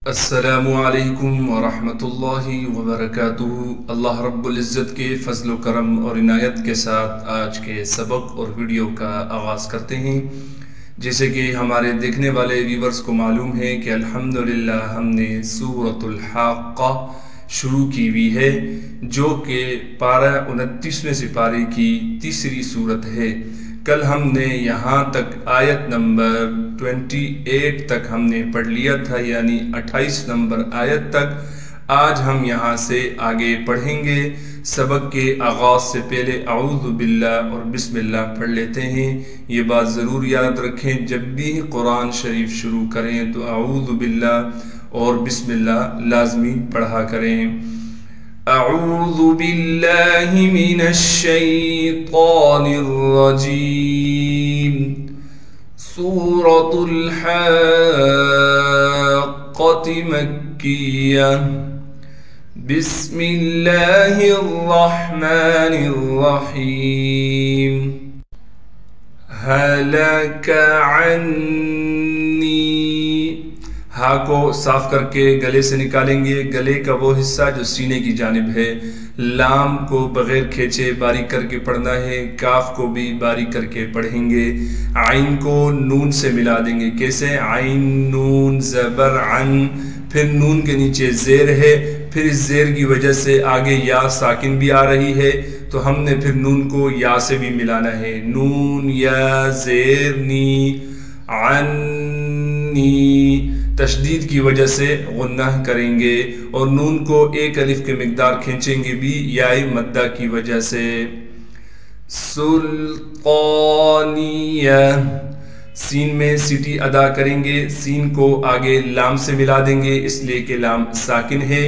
السلام علیکم ورحمۃ اللہ وبرکاتہ۔ اللہ رب العزت کے فضل و کرم اور عنایت کے ساتھ آج کے سبق اور ویڈیو کا آغاز کرتے ہیں۔ جیسے کہ ہمارے دیکھنے والے ویورز کو معلوم ہے کہ الحمدللہ ہم نے سورۃ الحاقہ شروع کی ہوئی ہے، جو کہ پارہ 29ویں سپارے کی تیسری سورت ہے۔ کل ہم نے یہاں تک آیت نمبر 28 تک ہم نے پڑھ لیا تھا، یعنی 28 نمبر آیت تک۔ آج ہم یہاں سے آگے پڑھیں گے۔ سبق کے آغاز سے پہلے اعوذ باللہ اور بسم اللہ پڑھ لیتے ہیں۔ یہ بات ضرور یاد رکھیں، جب بھی قرآن شریف شروع کریں تو اعوذ باللہ اور بسم اللہ لازمی پڑھا کریں۔ اعوذ باللہ من الشیطان الرجیم۔ سورۃ الحاقۃ مکیہ۔ بسم اللہ الرحمن الرحیم۔ ہلک عنی، ہا کو صاف کر کے گلے سے نکالیں گے، گلے کا وہ حصہ جو سینے کی جانب ہے۔ لام کو بغیر کھینچے باریک کر کے پڑھنا ہے، کاف کو بھی باریک کر کے پڑھیں گے۔ عین کو نون سے ملا دیں گے۔ کیسے؟ عین نون زبر عن، پھر نون کے نیچے زیر ہے، پھر اس زیر کی وجہ سے آگے یا ساکن بھی آ رہی ہے، تو ہم نے پھر نون کو یا سے بھی ملانا ہے۔ نون یا زیر نی عنی، تشدید کی وجہ سے غنہ کریں گے، اور نون کو ایک الف کے مقدار کھینچیں گے بھی یائے مدہ کی وجہ سے۔ سلطانیہ، سین میں سیٹی ادا کریں گے، سین کو آگے لام سے ملا دیں گے، اس لیے کہ لام ساکن ہے۔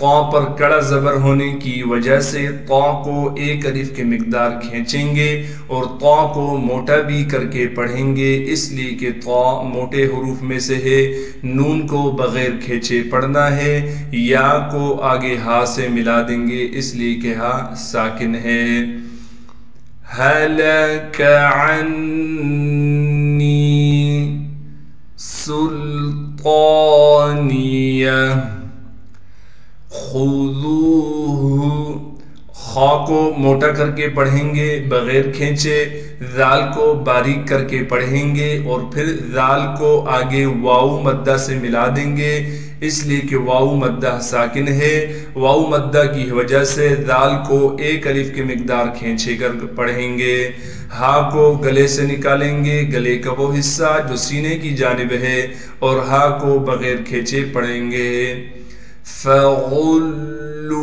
طا پر کڑا زبر ہونے کی وجہ سے طا کو ایک الف کے مقدار کھینچیں گے، اور طا کو موٹا بھی کر کے پڑھیں گے، اس لیے کہ طا موٹے حروف میں سے ہے۔ نون کو بغیر کھینچے پڑھنا ہے، یا کو آگے ہا سے ملا دیں گے، اس لیے کہ ہا ساکن ہے۔ ہلک عنی سلطانیہ۔ خذوہ، خا کو موٹا کر کے پڑھیں گے بغیر کھینچے، ذال کو باریک کر کے پڑھیں گے، اور پھر ذال کو آگے واو مدہ سے ملا دیں گے، اس لیے کہ واو مدہ ساکن ہے۔ واو مدہ کی وجہ سے ذال کو ایک الف کے مقدار کھینچے کر پڑھیں گے۔ ہا کو گلے سے نکالیں گے، گلے کا وہ حصہ جو سینے کی جانب ہے، اور ہا کو بغیر کھینچے پڑھیں گے۔ فغلوہ،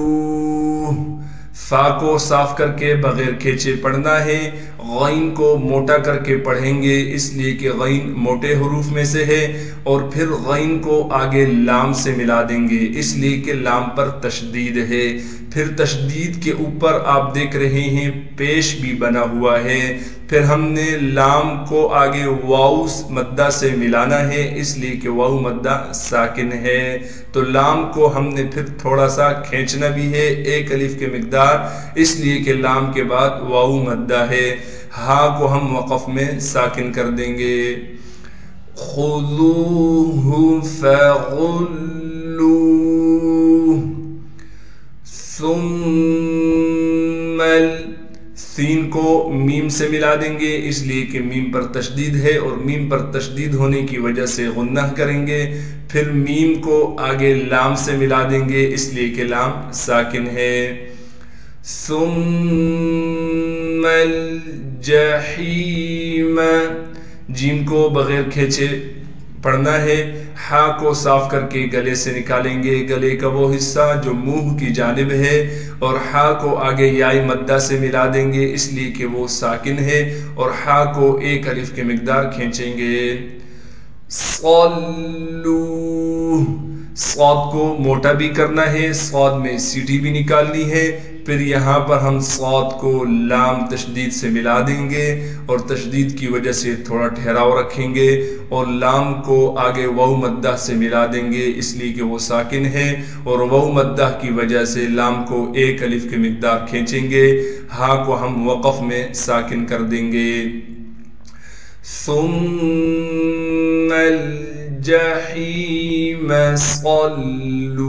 فا کو صاف کر کے بغیر کھینچے پڑھنا ہے۔ غین کو موٹا کر کے پڑھیں گے، اس لیے کہ غین موٹے حروف میں سے ہے، اور پھر غین کو آگے لام سے ملا دیں گے، اس لیے کہ لام پر تشدید ہے۔ پھر تشدید کے اوپر آپ دیکھ رہے ہیں پیش بھی بنا ہوا ہے، پھر ہم نے لام کو آگے واو مدہ سے ملانا ہے، اس لیے کہ واو مدہ ساکن ہے، تو لام کو ہم نے پھر تھوڑا سا کھینچنا بھی ہے، ایک الف کے مقدار، اس لیے کہ لام کے بعد واو مدہ ہے۔ ہا کو ہم وقف میں ساکن کر دیں گے۔ خذوہ فغلوہ ثم، سین کو میم سے ملا دیں گے، اس لیے کہ میم پر تشدید ہے، اور میم پر تشدید ہونے کی وجہ سے غنہ کریں گے۔ پھر میم کو آگے لام سے ملا دیں گے، اس لیے کہ لام ساکن ہے۔ ثم الجحیم، جیم کو بغیر کھینچے پڑھنا ہے۔ ہا کو صاف کر کے گلے سے نکالیں گے، گلے کا وہ حصہ جو منہ کی جانب ہے، اور ہا کو آگے یائے مدہ سے ملا دیں گے، اس لیے کہ وہ ساکن ہے، اور ہا کو ایک الف کے مقدار کھینچیں گے۔ صلو، صاد کو موٹا بھی کرنا ہے، صاد میں سیٹی بھی نکالنی ہے، پھر یہاں پر ہم صاد کو لام تشدید سے ملا دیں گے، اور تشدید کی وجہ سے تھوڑا ٹھہراؤ رکھیں گے، اور لام کو آگے واو مدہ سے ملا دیں گے، اس لیے کہ وہ ساکن ہے، اور واو مدہ کی وجہ سے لام کو ایک الف کے مقدار کھینچیں گے۔ ہا کو ہم وقف میں ساکن کر دیں گے۔ ثم الجحيم صلوه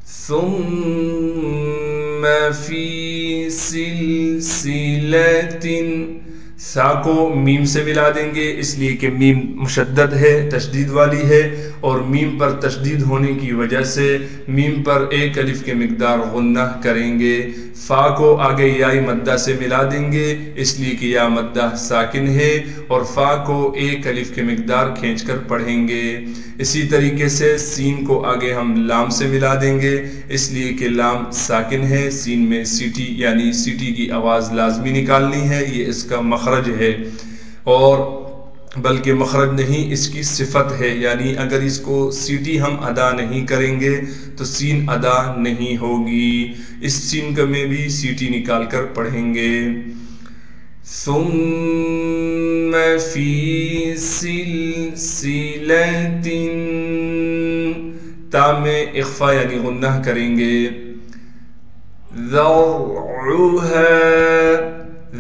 ثم في سلسلة سا کو میم سے ملا دیں گے اس لیے کہ میم مشدد ہے، تشدید والی ہے، اور میم پر تشدید ہونے کی وجہ سے میم پر ایک الف کے مقدار غنہ کریں گے۔ فا کو آگے یائی مدہ سے ملا دیں گے اس لیے کہ یا مدہ ساکن ہے، اور فا کو ایک الف کے مقدار کھینچ کر پڑھیں گے۔ اسی طریقے سے سین کو آگے ہم لام سے ملا دیں گے اس لیے کہ لام ساکن ہے، سین میں سیٹی یعنی سیٹی کی آواز لازمی نکالنی ہے، یہ اس کا مخرج ہے، اور بلکہ مخرج نہیں اس کی صفت ہے، یعنی اگر اس کو سیٹی ہم ادا نہیں کریں گے تو سین ادا نہیں ہوگی۔ اس سین کا میں بھی سیٹی نکال کر پڑھیں گے۔ ثم فی سلسلۃ، تا میں اخفا یعنی غنہ کریں گے۔ ذرعها،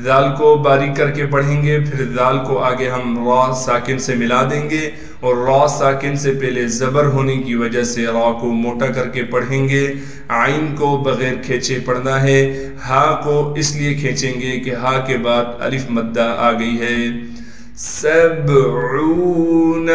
ذال کو باریک کر کے پڑھیں گے، پھر ذال کو آگے ہم را ساکن سے ملا دیں گے، اور را ساکن سے پہلے زبر ہونے کی وجہ سے را کو موٹا کر کے پڑھیں گے۔ عین کو بغیر کھینچے پڑھنا ہے، ہا کو اس لیے کھینچیں گے کہ ہا کے بعد الف مدہ آ گئی ہے۔ سبعون،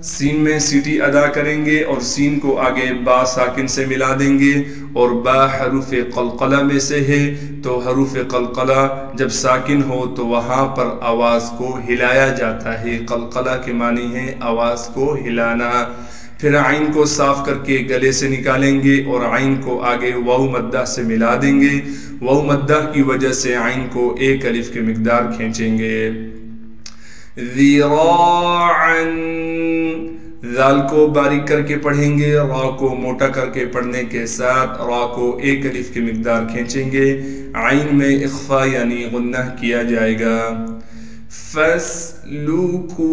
سین میں سیٹی ادا کریں گے اور سین کو آگے با ساکن سے ملا دیں گے، اور با حروف قلقلہ میں سے ہے تو حروف قلقلہ جب ساکن ہو تو وہاں پر آواز کو ہلایا جاتا ہے۔ قلقلہ کے معنی ہے آواز کو ہلانا۔ پھر عین کو صاف کر کے گلے سے نکالیں گے اور عین کو آگے واو مدہ سے ملا دیں گے، واو مدہ کی وجہ سے عین کو ایک الف کے مقدار کھینچیں گے۔ ذراعاً، ذال کو باریک کر کے پڑھیں گے، را کو موٹا کر کے پڑھنے کے ساتھ را کو ایک الف کے مقدار کھینچیں گے، عین میں اخفا یعنی غنہ کیا جائے گا۔ فَاسْلُكُوهُ،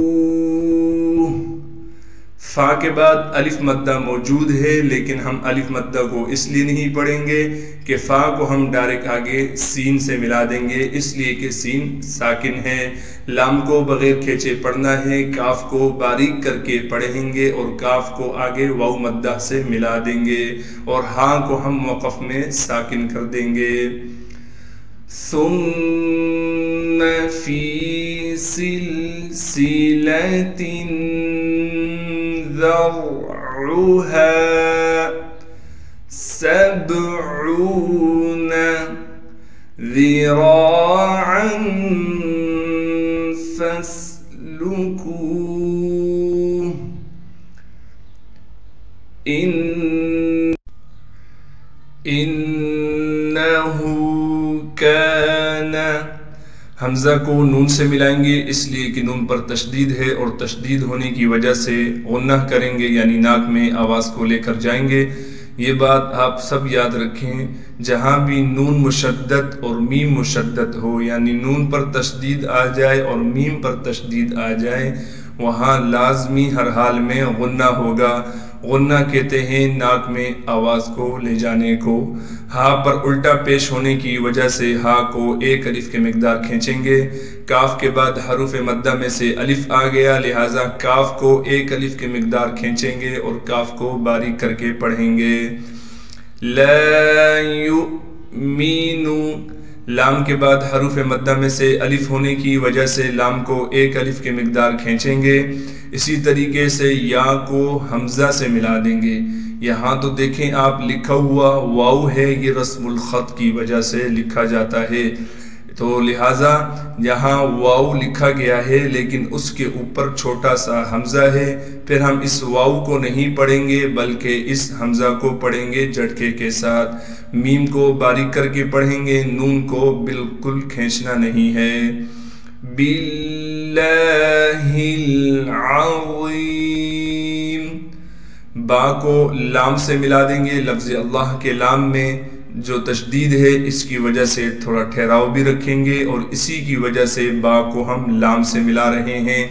فا کے بعد الف مدہ موجود ہے لیکن ہم الف مدہ کو اس لیے نہیں پڑھیں گے کہ فا کو ہم ڈائریکٹ آگے سین سے ملا دیں گے اس لیے کہ سین ساکن ہے۔ لام کو بغیر کھینچے پڑھنا ہے، کاف کو باریک کر کے پڑھیں گے اور کاف کو آگے واو مدہ سے ملا دیں گے، اور ہاں کو ہم وقف میں ساکن کر دیں گے۔ ثم فی سلسلۃ ذرعها سبعون ذراعا فاسلكوه انه كان، حمزہ کو نون سے ملائیں گے اس لیے کہ نون پر تشدید ہے اور تشدید ہونے کی وجہ سے غنہ کریں گے یعنی ناک میں آواز کو لے کر جائیں گے۔ یہ بات آپ سب یاد رکھیں، جہاں بھی نون مشدد اور میم مشدد ہو یعنی نون پر تشدید آ جائے اور میم پر تشدید آ جائے وہاں لازمی ہر حال میں غنہ ہوگا۔ غنہ کہتے ہیں ناک میں آواز کو لے جانے کو۔ ہا پر الٹا پیش ہونے کی وجہ سے ہا کو ایک الف کے مقدار کھینچیں گے، کاف کے بعد حروف مدہ میں سے الف آ گیا لہٰذا کاف کو ایک الف کے مقدار کھینچیں گے اور کاف کو باریک کر کے پڑھیں گے۔ لا یؤمنو، لام کے بعد حروف مدہ میں سے الف ہونے کی وجہ سے لام کو ایک الف کے مقدار کھینچیں گے۔ اسی طریقے سے یا کو حمزہ سے ملا دیں گے۔ یہاں تو دیکھیں آپ لکھا ہوا واو ہے، یہ رسم الخط کی وجہ سے لکھا جاتا ہے، تو لہٰذا یہاں واو لکھا گیا ہے لیکن اس کے اوپر چھوٹا سا حمزہ ہے، پھر ہم اس واو کو نہیں پڑھیں گے بلکہ اس حمزہ کو پڑھیں گے جھٹکے کے ساتھ۔ میم کو باریک کر کے پڑھیں گے، نون کو بالکل کھینچنا نہیں ہے۔ باللہ العظیم، با کو لام سے ملا دیں گے، لفظ اللہ کے لام میں جو تشدید ہے اس کی وجہ سے تھوڑا ٹھہراؤ بھی رکھیں گے اور اسی کی وجہ سے با کو ہم لام سے ملا رہے ہیں۔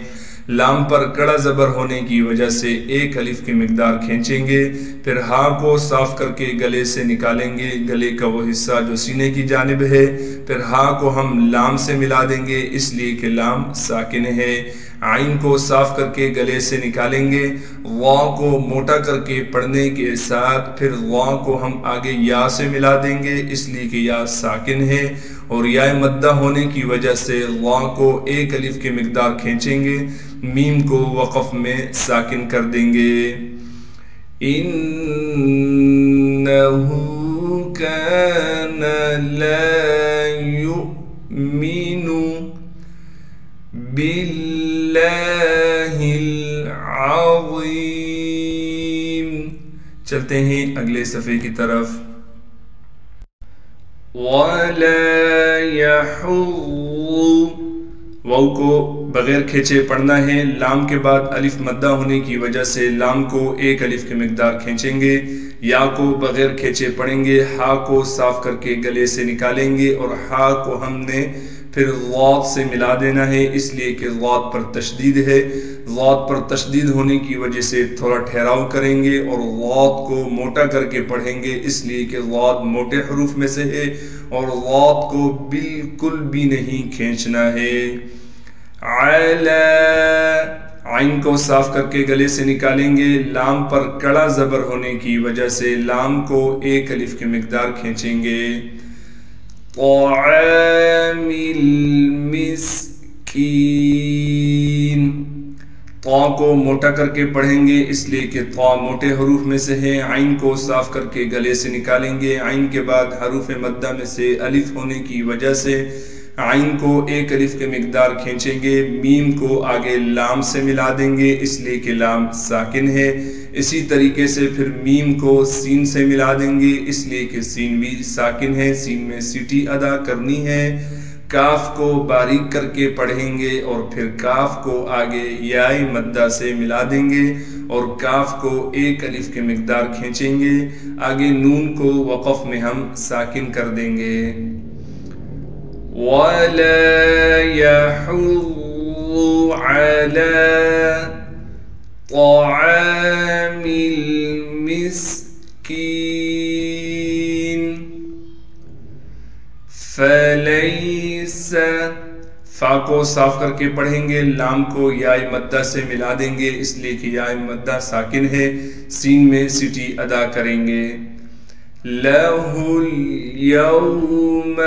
لام پر کڑا زبر ہونے کی وجہ سے ایک الف کی مقدار کھینچیں گے، پھر ہا کو صاف کر کے گلے سے نکالیں گے، گلے کا وہ حصہ جو سینے کی جانب ہے، پھر ہا کو ہم لام سے ملا دیں گے اس لیے کہ لام ساکن ہے۔ عین کو صاف کر کے گلے سے نکالیں گے، وا کو موٹا کر کے پڑھنے کے ساتھ پھر وا کو ہم آگے یا سے ملا دیں گے، اس لیے کہ یا ساکن ہے، اور یا مدہ ہونے کی وجہ سے وا کو ایک الف کی مقدار کھینچیں گے، میم کو وقف میں ساکن کر دیں گے۔ انہو کان لا یؤمن باللہ العظیم۔ چلتے ہیں اگلے صفحے کی طرف۔ وَلَا يَحُضُّ، واو کو بغیر کھینچے پڑھنا ہے، لام کے بعد الف مدہ ہونے کی وجہ سے لام کو ایک الف کی مقدار کھینچیں گے، یا کو بغیر کھینچے پڑھیں گے، ہا کو صاف کر کے گلے سے نکالیں گے، اور ہا کو ہم نے پھر ضاد سے ملا دینا ہے، اس لیے کہ ضاد پر تشدید ہے، ضاد پر تشدید ہونے کی وجہ سے تھوڑا ٹھہراؤ کریں گے، اور ضاد کو موٹا کر کے پڑھیں گے، اس لیے کہ ضاد موٹے حروف میں سے ہے، اور ضاد کو بالکل بھی نہیں کھینچنا ہے۔ عین کو صاف کر کے گلے سے نکالیں گے، لام پر کڑا زبر ہونے کی وجہ سے لام کو ایک الف کی مقدار کھینچیں گے۔ طعام المسکین، طا کو موٹا کر کے پڑھیں گے، اس لیے کہ طا موٹے حروف میں سے ہے، عین کو صاف کر کے گلے سے نکالیں گے، عین کے بعد حروف مدہ میں سے الف ہونے کی وجہ سے عین کو ایک الف کے مقدار کھینچیں گے، میم کو آگے لام سے ملا دیں گے، اس لیے کہ لام ساکن ہے، اسی طریقے سے پھر میم کو سین سے ملا دیں گے، اس لیے کہ سین بھی ساکن ہے، سین میں سیٹی ادا کرنی ہے، کاف کو باریک کر کے پڑھیں گے، اور پھر کاف کو آگے یائے مدہ سے ملا دیں گے، اور کاف کو ایک الف کے مقدار کھینچیں گے، آگے نون کو وقف میں ہم ساکن کر دیں گے۔ وَلَا يَحُضُّ عَلَى طَعَامِ الْمِسْكِينِ فَلَيْسَ، فا کو صاف کر کے پڑھیں گے، لام کو یائے مدہ سے ملا دیں گے، اس لیے کہ یائے مدہ ساکن ہے، سین میں سیٹی ادا کریں گے۔ لَهُ الْيَوْمَ،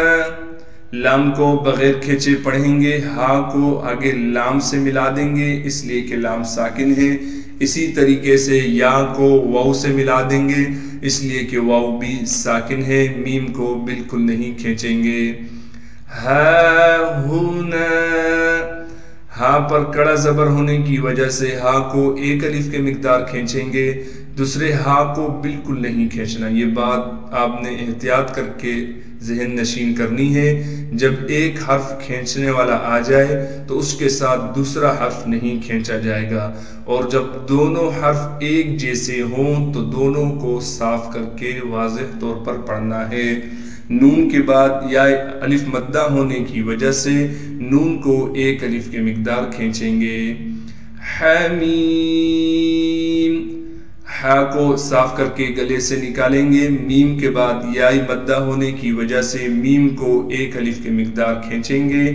لام کو بغیر کھینچے پڑھیں گے، ہا کو آگے لام سے ملا دیں گے، اس لیے کہ لام ساکن ہے، اسی طریقے سے یا کو واو سے ملا دیں گے، اس لیے کہ واو بھی ساکن ہے، میم کو بالکل نہیں کھینچیں گے۔ ہا ہونا، ہا پر کڑا زبر ہونے کی وجہ سے ہا کو ایک الف کے مقدار کھینچیں گے، دوسرے ہا کو بالکل نہیں کھینچنا، یہ بات آپ نے احتیاط کر کے ذہن نشین کرنی ہے، جب ایک حرف کھینچنے والا آ جائے تو اس کے ساتھ دوسرا حرف نہیں کھینچا جائے گا، اور جب دونوں حرف ایک جیسے ہوں تو دونوں کو صاف کر کے واضح طور پر پڑھنا ہے۔ نون کے بعد یا الف مدہ ہونے کی وجہ سے نون کو ایک الف کے مقدار کھینچیں گے۔ حمیم، ہا کو صاف کر کے گلے سے نکالیں گے، میم کے بعد یائی مدہ ہونے کی وجہ سے میم کو ایک الف کی مقدار کھینچیں گے،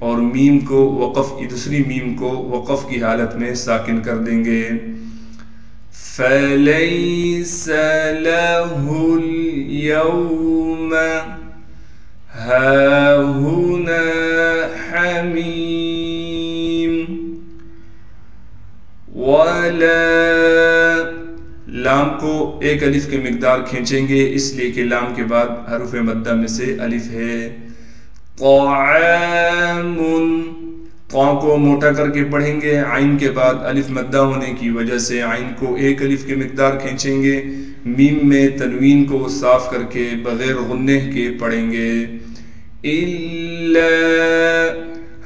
اور میم کو وقف، دوسری میم کو وقف کی حالت میں ساکن کر دیں گے۔ فَلَيْسَ لَهُ الْيَوْمَ هَاهُنَا حَمِيمٌ وَلَا، لام کو ایک الف کی مقدار کھینچیں گے، اس لیے کہ لام کے بعد حروف مدہ میں سے الف ہے۔ طعام، طا کو موٹا کر کے پڑھیں گے، عین کے بعد الف مدہ ہونے کی وجہ سے عین کو ایک الف کی مقدار کھینچیں گے، میم میں تنوین کو صاف کر کے بغیر غنہ کے پڑھیں گے۔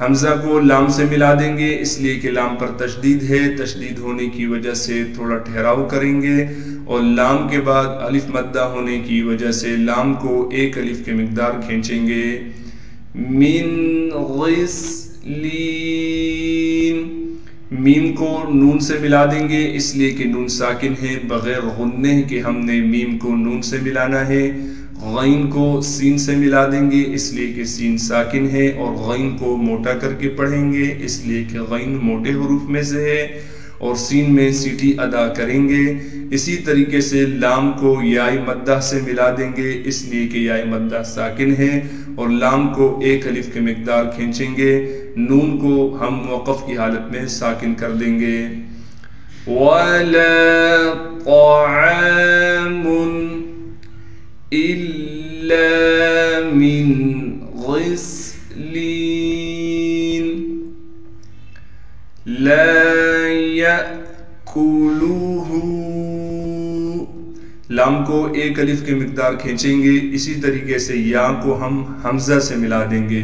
حمزہ کو لام سے ملا دیں گے، اس لیے کہ لام پر تشدید ہے، تشدید ہونے کی وجہ سے تھوڑا ٹھہراؤ کریں گے، اور لام کے بعد الف مدہ ہونے کی وجہ سے لام کو ایک الف کی مقدار کھینچیں گے۔ من غسلین، میم کو نون سے ملا دیں گے، اس لیے کہ نون ساکن ہے، بغیر غنہ کے ہم نے میم کو نون سے ملانا ہے۔ غین کو سین سے ملا دیں گے اس لیے کہ سین ساکن ہے، اور غین کو موٹا کر کے پڑھیں گے اس لیے کہ غین موٹے حروف میں سے ہے، اور سین میں سیٹی ادا کریں گے۔ اسی طریقے سے لام کو یائے مدہ سے ملا دیں گے اس لیے کہ یائے مدہ ساکن ہے، اور لام کو ایک الف کی مقدار کھینچیں گے۔ نون کو ہم وقف کی حالت میں ساکن کر دیں گے۔ وَلَا طَعَامٌ إِلَّا مِنْ غِسْلِينٍ لَا يَأْكُلُهُ، لام کو ایک الف کی مقدار کھینچیں گے۔ اسی طریقے سے یا کو ہم حمزہ سے ملا دیں گے۔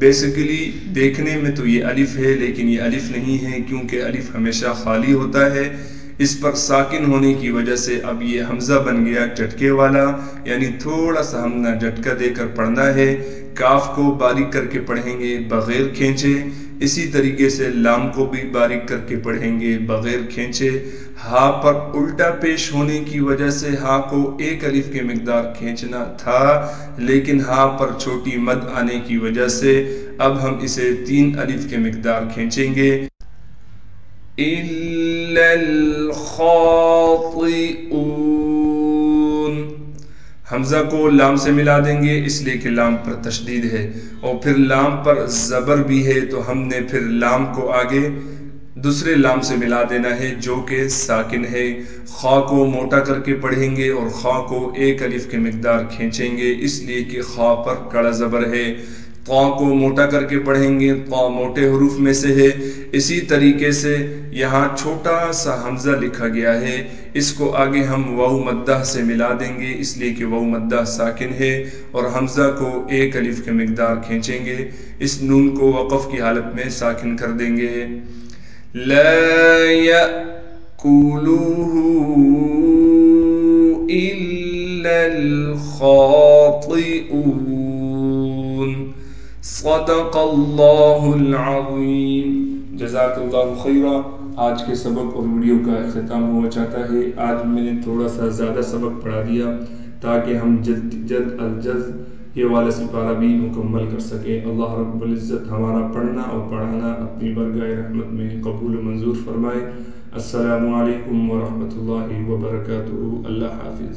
بیسیکلی دیکھنے میں تو یہ الف ہے لیکن یہ الف نہیں ہے، کیونکہ الف ہمیشہ خالی ہوتا ہے۔ اس پر ساکن ہونے کی وجہ سے اب یہ حمزہ بن گیا جھٹکے والا، یعنی تھوڑا سا ہم نے جھٹکا دے کر پڑھنا ہے۔ کاف کو باریک کر کے پڑھیں گے بغیر کھینچے، اسی طریقے سے لام کو بھی باریک کر کے پڑھیں گے بغیر کھینچے۔ ہا پر الٹا پیش ہونے کی وجہ سے ہا کو ایک الف کی مقدار کھینچنا تھا، لیکن ہا پر چھوٹی مد آنے کی وجہ سے اب ہم اسے 3 الف کی مقدار کھینچیں گے۔ إِلَّا الْخَاطِئُونَ، حمزہ کو لام سے ملا دیں گے اس لیے کہ لام پر تشدید ہے، اور پھر لام پر زبر بھی ہے تو ہم نے پھر لام کو آگے دوسرے لام سے ملا دینا ہے جو کہ ساکن ہے۔ خا کو موٹا کر کے پڑھیں گے اور خا کو ایک الف کی مقدار کھینچیں گے اس لیے کہ خا پر کڑا زبر ہے۔ طا کو موٹا کر کے پڑھیں گے، طا موٹے حروف میں سے ہے۔ اسی طریقے سے یہاں چھوٹا سا حمزہ لکھا گیا ہے، اس کو آگے ہم واو مدہ سے ملا دیں گے اس لیے کہ واو مدہ ساکن ہے، اور حمزہ کو ایک الف کی مقدار کھینچیں گے۔ اس نون کو وقف کی حالت میں ساکن کر دیں گے۔ لا يأكله إلا الخاطئون۔ صدق اللہ العظیم۔ جزاک اللہ خیرہ۔ آج کے سبق اور ویڈیو کا اختتام ہوا چاہتا ہے۔ آج میں نے تھوڑا سا زیادہ سبق پڑھا دیا تاکہ ہم جد الجز یہ والا سپارہ بھی مکمل کر سکیں۔ اللہ رب العزت ہمارا پڑھنا اور پڑھانا اپنی برگاہ رحمت میں قبول و منظور فرمائے۔ السلام علیکم ورحمۃ اللہ وبرکاتہ۔ اللہ حافظ۔